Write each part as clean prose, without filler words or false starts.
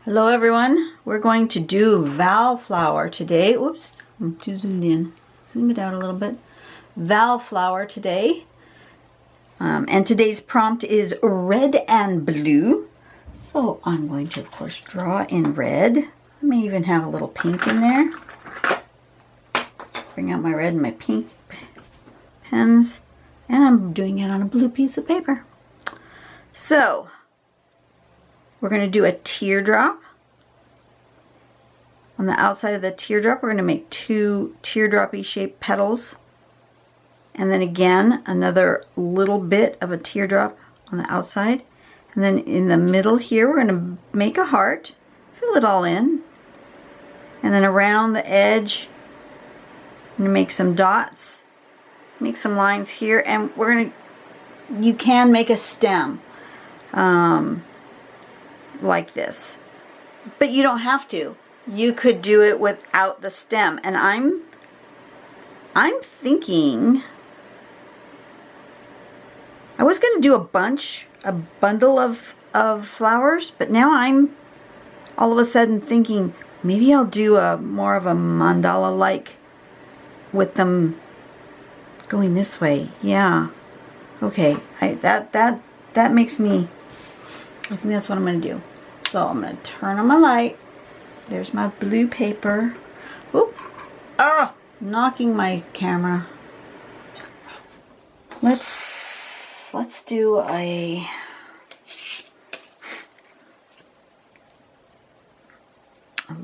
Hello everyone, we're going to do Val Flower today. Oops, I'm too zoomed in. Zoom it out a little bit. Val Flower today. And today's prompt is red and blue. So I'm going to, of course, draw in red. I may even have a little pink in there. Bring out my red and my pink pens. And I'm doing it on a blue piece of paper. So, we're going to do a teardrop. On the outside of the teardrop, we're going to make two teardrop-y shaped petals. And then again, another little bit of a teardrop on the outside. And then in the middle here, we're going to make a heart. Fill it all in. And then around the edge, I'm going to make some dots. Make some lines here. And we're going to, you can make a stem. Like this, but you don't have to. You could do it without the stem. And I'm thinking I was going to do a bundle of flowers, but now I'm all of a sudden thinking maybe I'll do more of a mandala like with them going this way. Yeah, okay, that makes me, I think that's what I'm going to do. So I'm going to turn on my light. There's my blue paper. Oop! Ah! Knocking my camera. Let's do a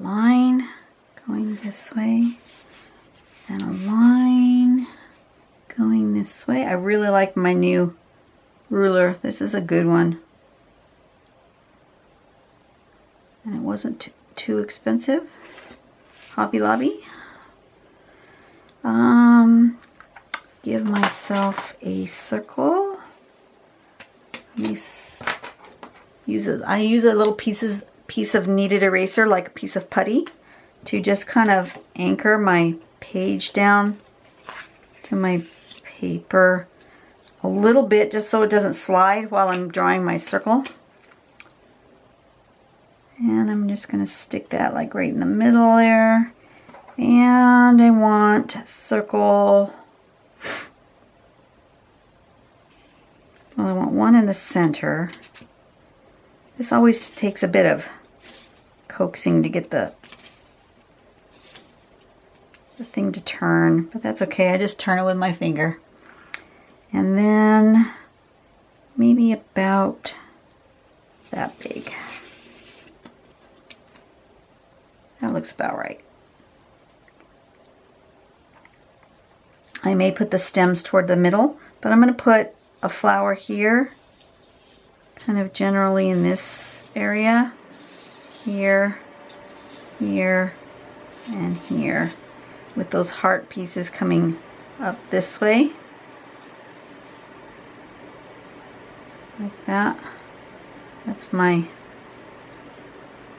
line going this way and a line going this way. I really like my new ruler. This is a good one. And it wasn't too expensive. Hobby Lobby. Give myself a circle. I use a little piece of kneaded eraser, like a piece of putty, to just kind of anchor my page down to my paper a little bit, just so it doesn't slide while I'm drawing my circle. And I'm just going to stick that like right in the middle there. And I want a circle. Well, I want one in the center. This always takes a bit of coaxing to get the thing to turn, but that's okay. I just turn it with my finger. And then maybe about that big. That looks about right. I may put the stems toward the middle, but I'm going to put a flower here, kind of generally in this area, here, here, and here, with those heart pieces coming up this way, like that. That's my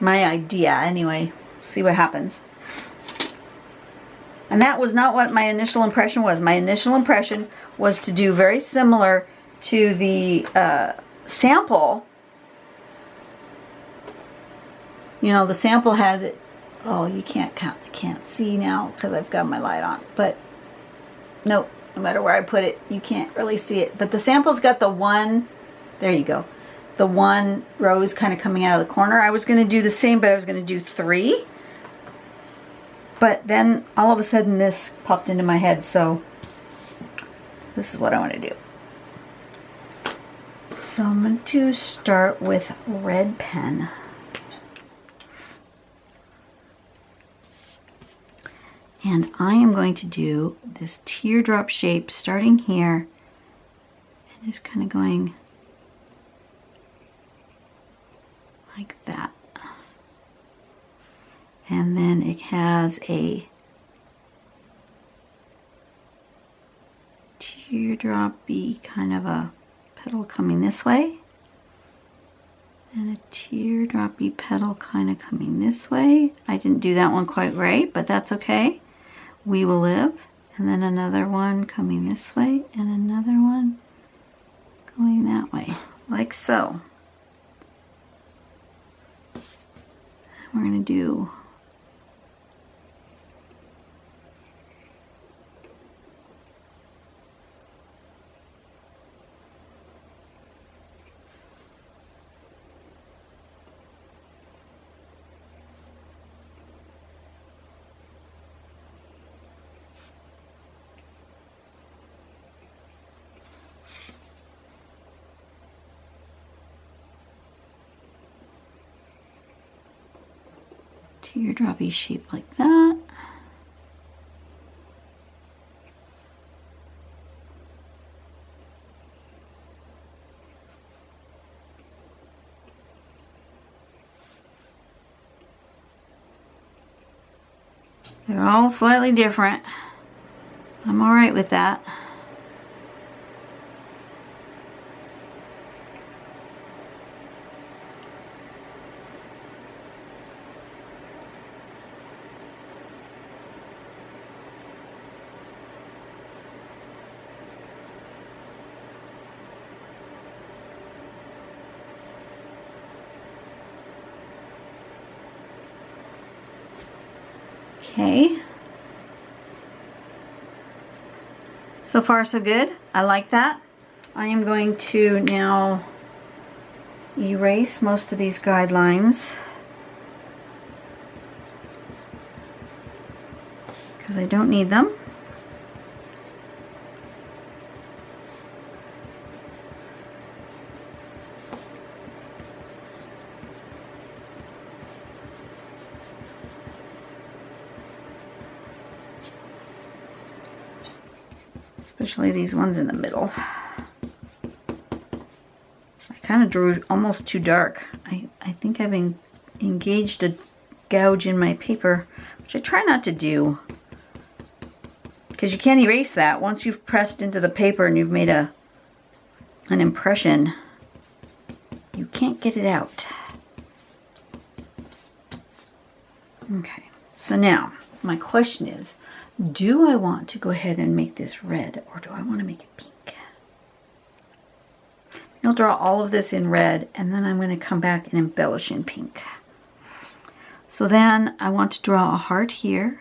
idea anyway. See what happens. And that was not what my initial impression was. My initial impression was to do very similar to the sample. You know, the sample has it. Oh, you can't see now because I've got my light on. But nope, no matter where I put it, you can't really see it. But the sample's got the one. There you go. The one rose kind of coming out of the corner. I was going to do the same, but I was going to do 3. But then all of a sudden this popped into my head, so this is what I want to do. So I'm going to start with red pen. And I am going to do this teardrop shape starting here and just kind of going like that. And then it has a teardrop-y kind of a petal coming this way. And a teardrop-y petal kind of coming this way. I didn't do that one quite right, but that's okay. We will live. And then another one coming this way, and another one going that way, like so. we're going to do teardroppy shape like that. They're all slightly different. I'm all right with that. Okay. So far so good. I like that. I am going to now erase most of these guidelines because I don't need them. Especially these ones in the middle. I kind of drew almost too dark. I think I've engaged a gouge in my paper, which I try not to do. Because you can't erase that. Once you've pressed into the paper and you've made an impression, you can't get it out. Okay, so now my question is, do I want to go ahead and make this red, or do I want to make it pink? I'll draw all of this in red, and then I'm going to come back and embellish in pink. So then I want to draw a heart here.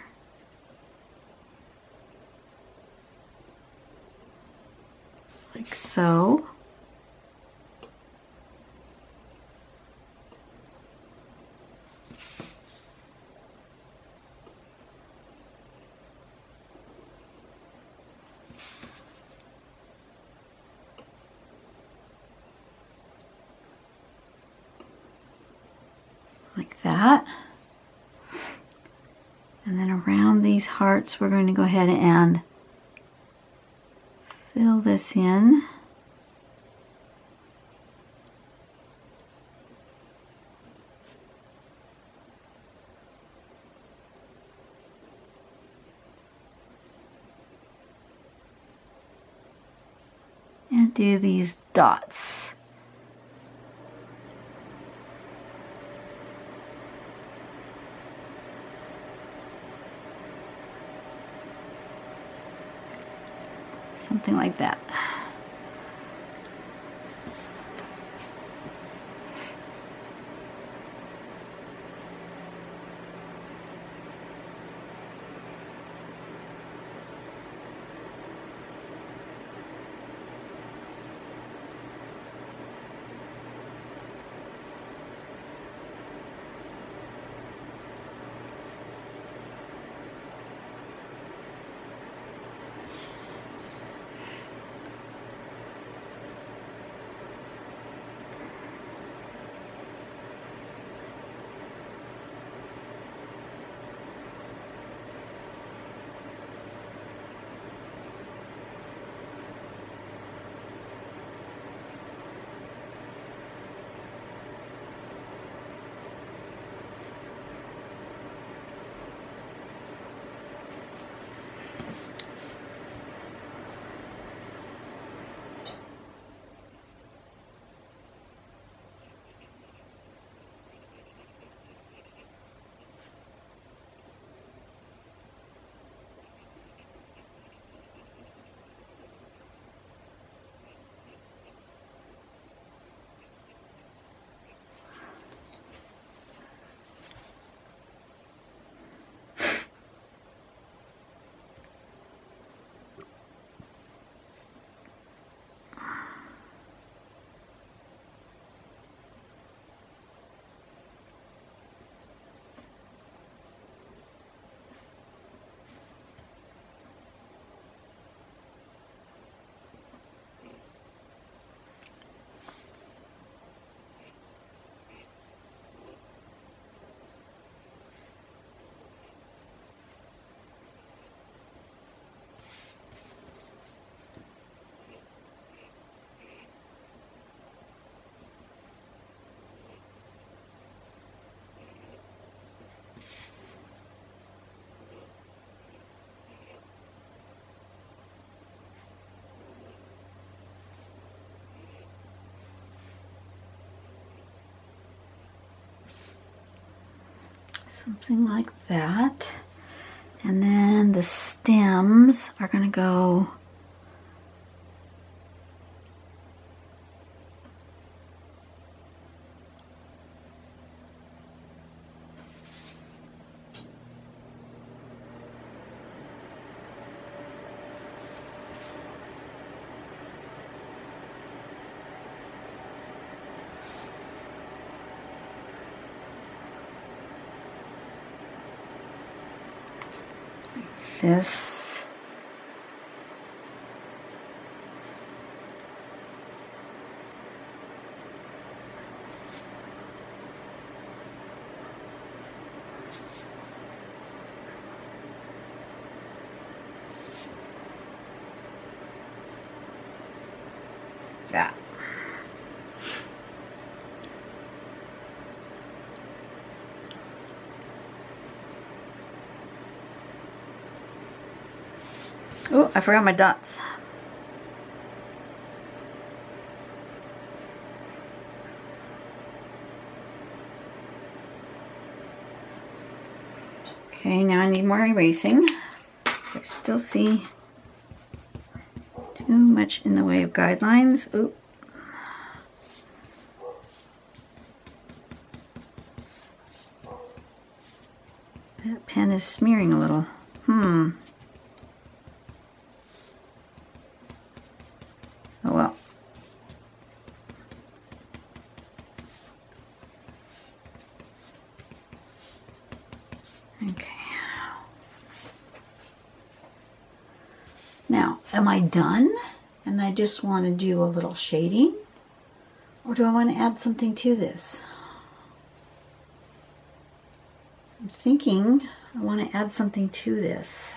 Like so. Like that. And then around these hearts we're going to go ahead and fill this in. And do these dots. Something like that. Something like that. And then the stems are going to go this. That. Oh, I forgot my dots. Okay, now I need more erasing. I still see too much in the way of guidelines. Oop. That pen is smearing a little. Oh well. Okay. Now, am I done? And I just want to do a little shading? Or do I want to add something to this? I'm thinking I want to add something to this.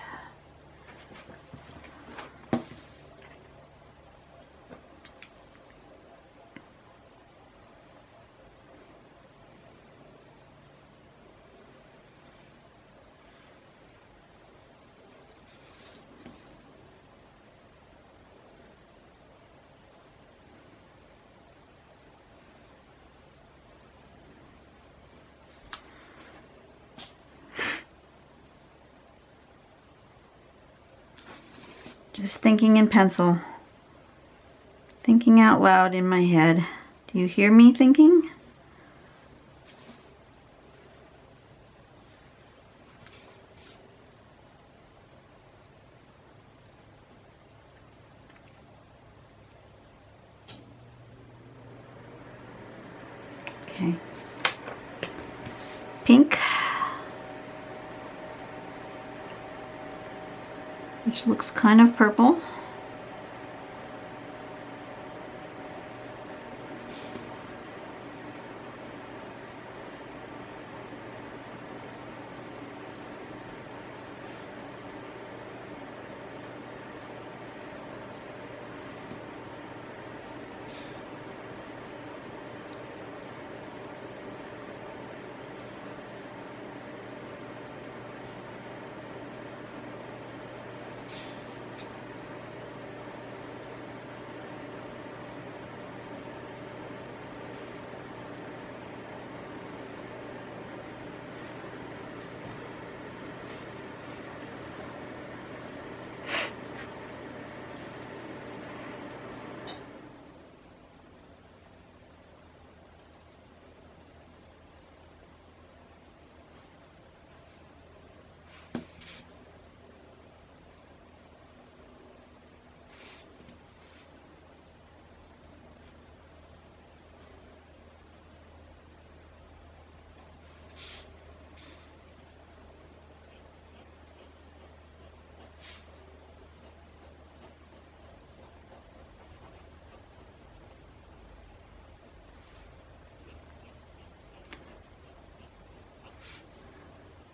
Just thinking in pencil. Thinking out loud in my head. Do you hear me thinking? Okay. Pink. Which looks kind of purple.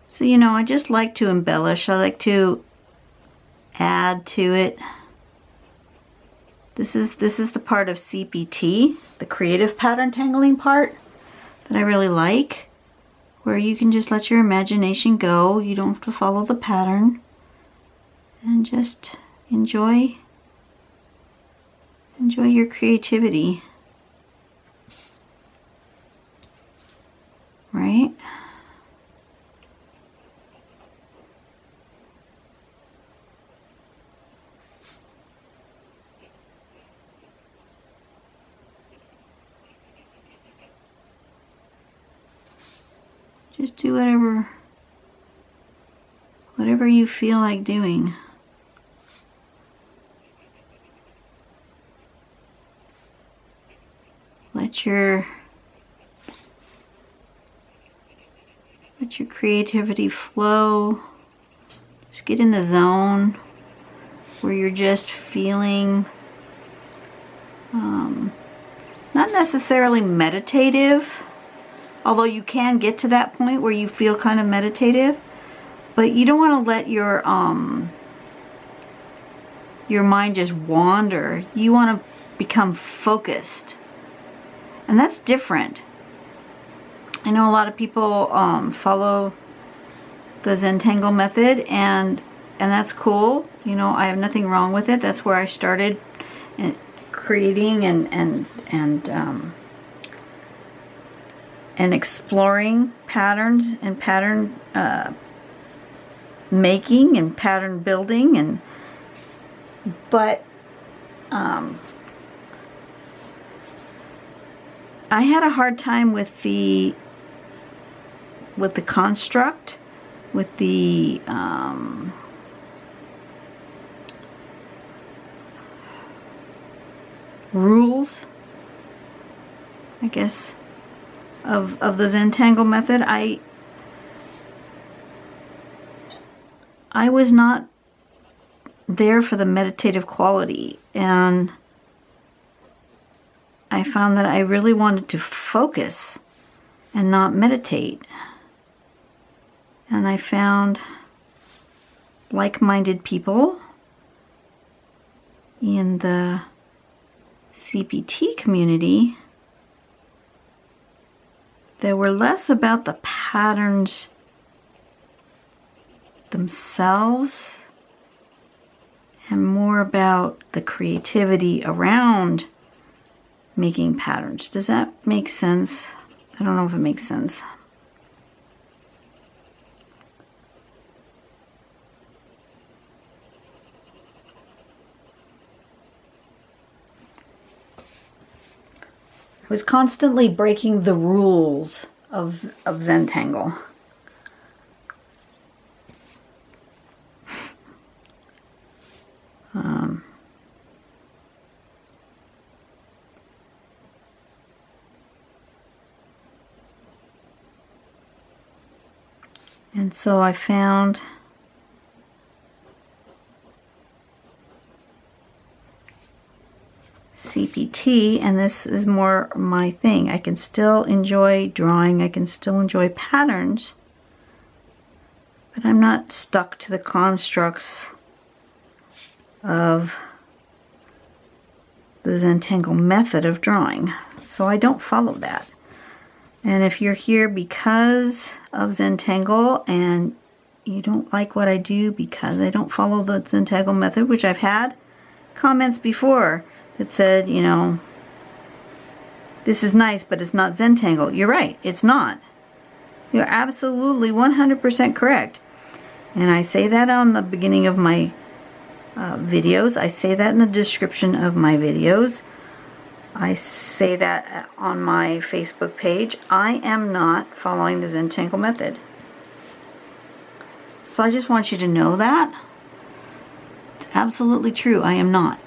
So, you know, I just like to embellish. I like to add to it. This is the part of CPT, the creative pattern tangling part, that I really like, where you can just let your imagination go. You don't have to follow the pattern, and just enjoy your creativity. Right? Just do whatever you feel like doing. Let your creativity flow. Just get in the zone where you're just feeling not necessarily meditative, although you can get to that point where you feel kind of meditative, but you don't want to let your mind just wander. You want to become focused, and that's different. I know a lot of people follow the Zentangle method, and that's cool. You know, I have nothing wrong with it. That's where I started creating and exploring patterns and pattern making and pattern building, but I had a hard time with the construct, with the rules, I guess, of the Zentangle method. I was not there for the meditative quality, and I found that I really wanted to focus and not meditate. And I found like-minded people in the CPT community that were less about the patterns themselves and more about the creativity around making patterns. Does that make sense? I don't know if it makes sense. I was constantly breaking the rules of Zentangle. And so I found CPT, and this is more my thing. I can still enjoy drawing, I can still enjoy patterns, but I'm not stuck to the constructs of the Zentangle method of drawing. So I don't follow that. And if you're here because of Zentangle and you don't like what I do because I don't follow the Zentangle method, which I've had comments before that said, you know, this is nice, but it's not Zentangle. You're right, it's not. You're absolutely 100% correct. And I say that on the beginning of my videos. I say that in the description of my videos. I say that on my Facebook page. I am not following the Zentangle method. So I just want you to know that. It's absolutely true. I am not.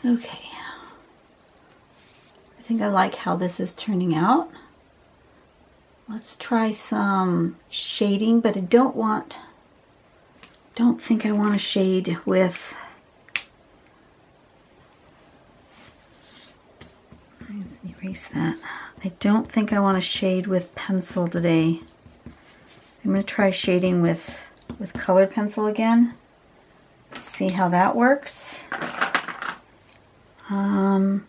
Okay, I think I like how this is turning out. Let's try some shading, but I don't want don't think I want to shade with, erase that. I don't think I want to shade with pencil today. I'm going to try shading with colored pencil again. See how that works. And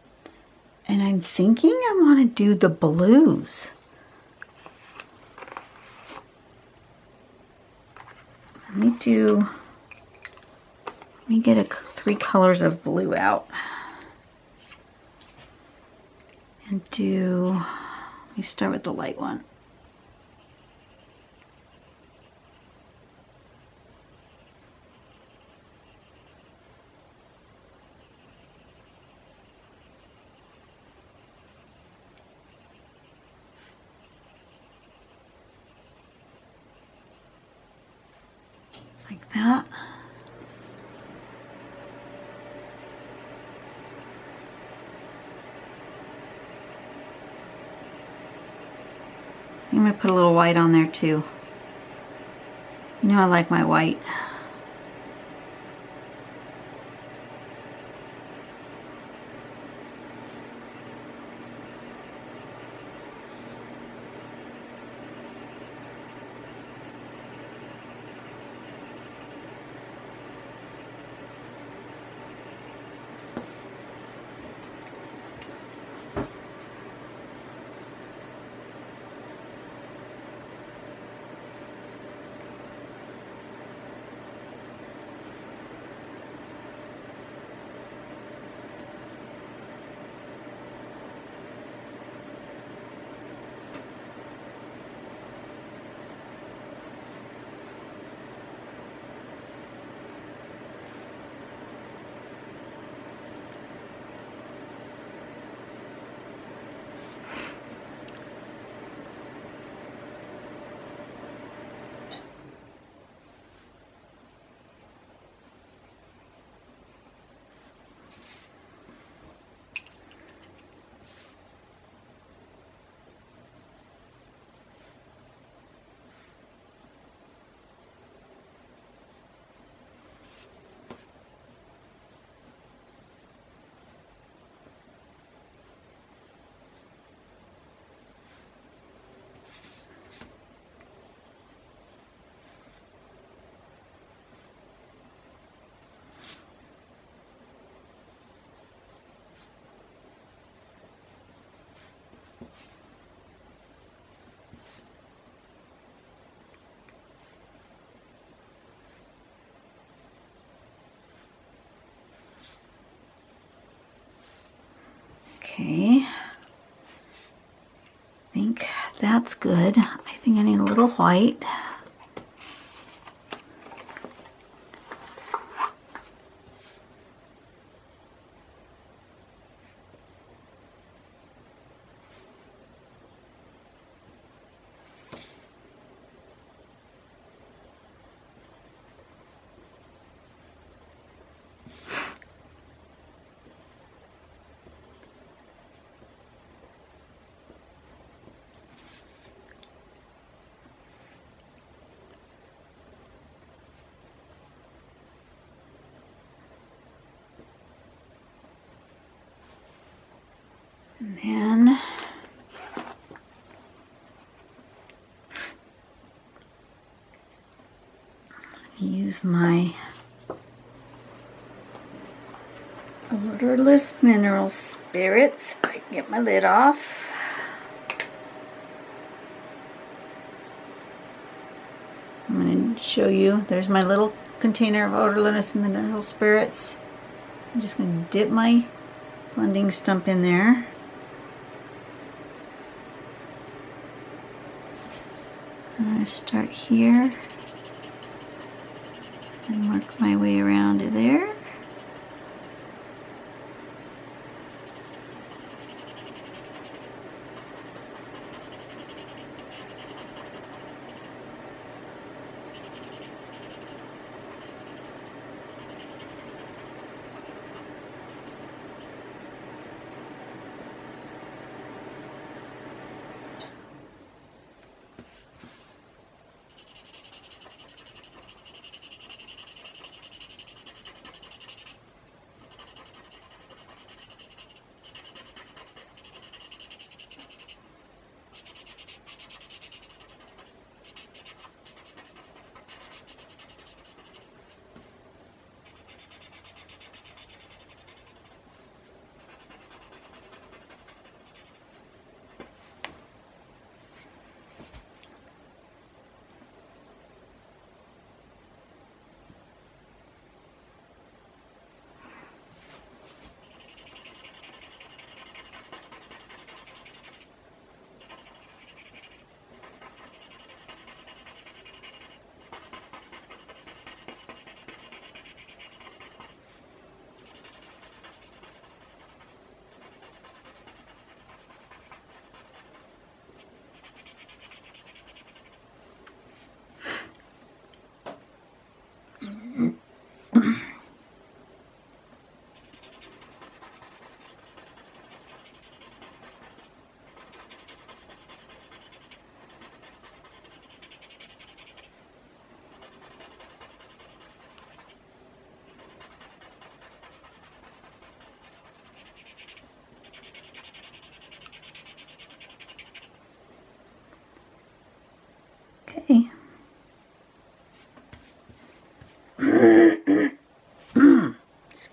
I'm thinking I want to do the blues. Let me get 3 colors of blue out. And let me start with the light one. Like that. I'm going to put a little white on there too. You know I like my white. Okay, I think that's good. I think I need a little white. And then use my odorless mineral spirits. I can get my lid off. I'm going to show you. There's my little container of odorless mineral spirits. I'm just going to dip my blending stump in there. I'm going to start here and work my way around to there.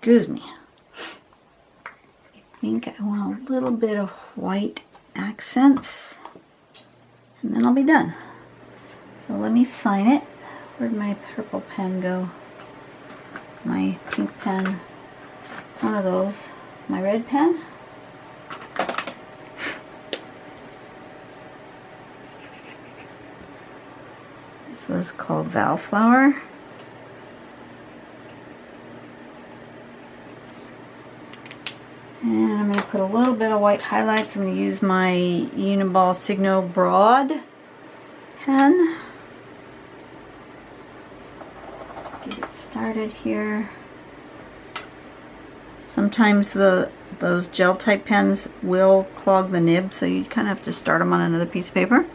Excuse me. I think I want a little bit of white accents, and then I'll be done. So let me sign it. Where'd my purple pen go? My pink pen. One of those. My red pen. This was called Val Flower. And I'm going to put a little bit of white highlights. I'm going to use my Uniball Signo Broad pen. Get it started here. Sometimes those gel type pens will clog the nib, so you kind of have to start them on another piece of paper.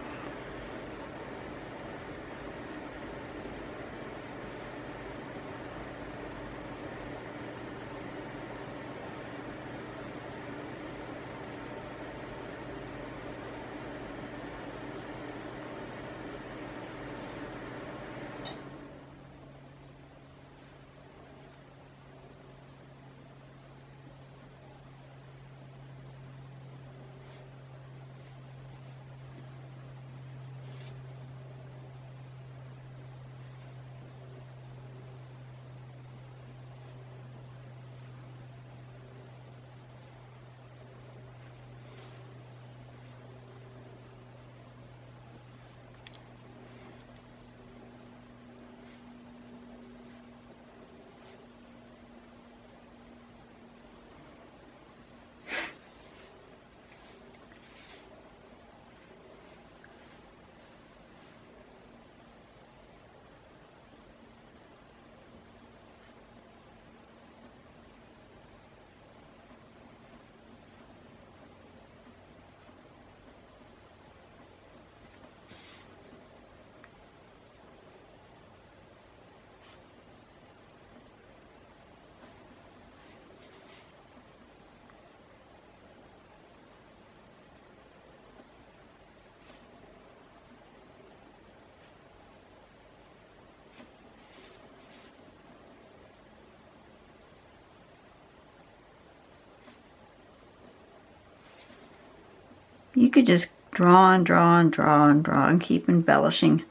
You could just draw and draw and draw and draw and keep embellishing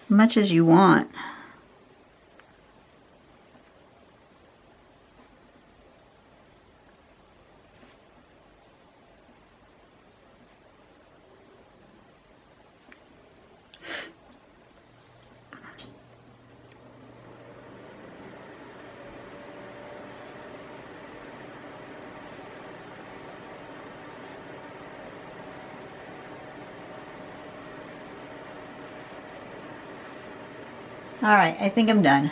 as much as you want. Alright, I think I'm done.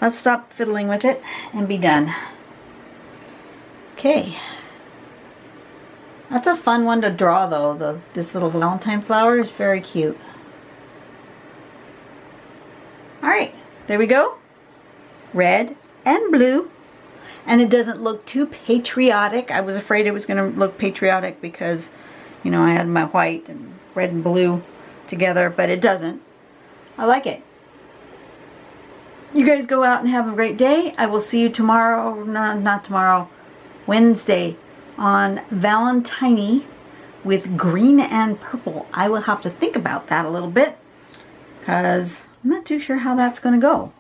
Let's stop fiddling with it and be done. Okay. That's a fun one to draw though. This little Valentine flower is very cute. Alright, there we go. Red and blue. And it doesn't look too patriotic. I was afraid it was going to look patriotic because, you know, I had my white and red and blue together, but it doesn't. I like it. You guys go out and have a great day. I will see you tomorrow, no, not tomorrow, Wednesday on Valentine with green and purple. I will have to think about that a little bit because I'm not too sure how that's going to go.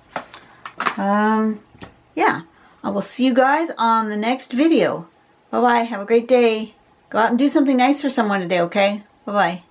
Yeah, I will see you guys on the next video. Bye-bye. Have a great day. Go out and do something nice for someone today, okay? Bye-bye.